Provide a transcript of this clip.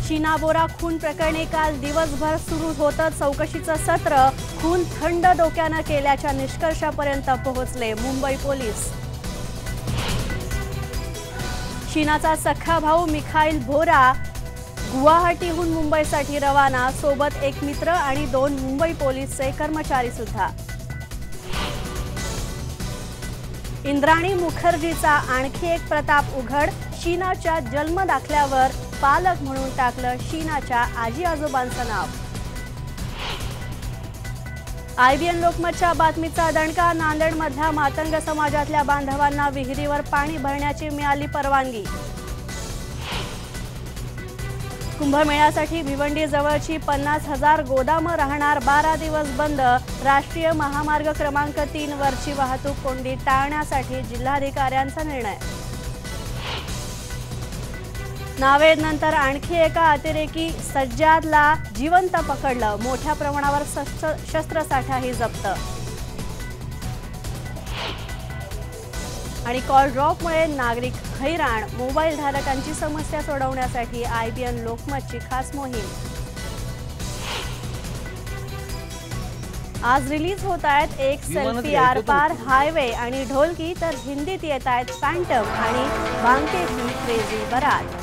शीना बोरा खून प्रकरणी काल दिवसभर सुरू होतं चौकशीचं सत्र। खून थंड डोक्यानं केल्याच्या निष्कर्षापर्यंत पोहोचले मुंबई पोलीस। शीनाचा सख्खा भाऊ मिखाईल बोरा गुवाहाटीहून मुंबईसाठी रवाना, सोबत एक मित्र आणि 2 मुंबई पोलीसचे कर्मचारी सुद्धा। इंद्राणी मुखर्जीचा आणखी एक प्रताप उघड, शीनाच्या जन्म दाखल्यावर पालक म्हणून टाकलं शीनाच्या आजी आजोबांचं नाव। IBN लोकमतच्या बातमीचा दणका, नांदेडमधल्या मातंग समाजातल्या बांधवांना विहिरीवर पाणी भरण्याची मिळाली परवानगी। कुंभमेळ्यासाठी भिवंडी जवळची 50,000 गोदामं राहणार 12 दिवस बंद। राष्ट्रीय महामार्ग क्रमांक 3 वरची वाहतूक कोंडी टाळण्यासाठी जिल्हाधिकाऱ्यांचा निर्णय। नावेदनंतर आणखी एका अतिरेकी सज्जादला जिवंत पकडलं, मोठ्या प्रमाणावर शस्त्रसाठाही जप्त। आणि कॉल ड्रॉपमुळे नागरिक हैराण, मोबाईल धारकांची समस्या सोडवण्यासाठी IBN लोकमतची खास मोहीम। आज रिलीज होत आहेत एक सेल्फी आरपार, हायवे आणि ढोलकी, तर हिंदीत येत आहेत फॅन्टम आणि बांके भी क्रेझी बारात।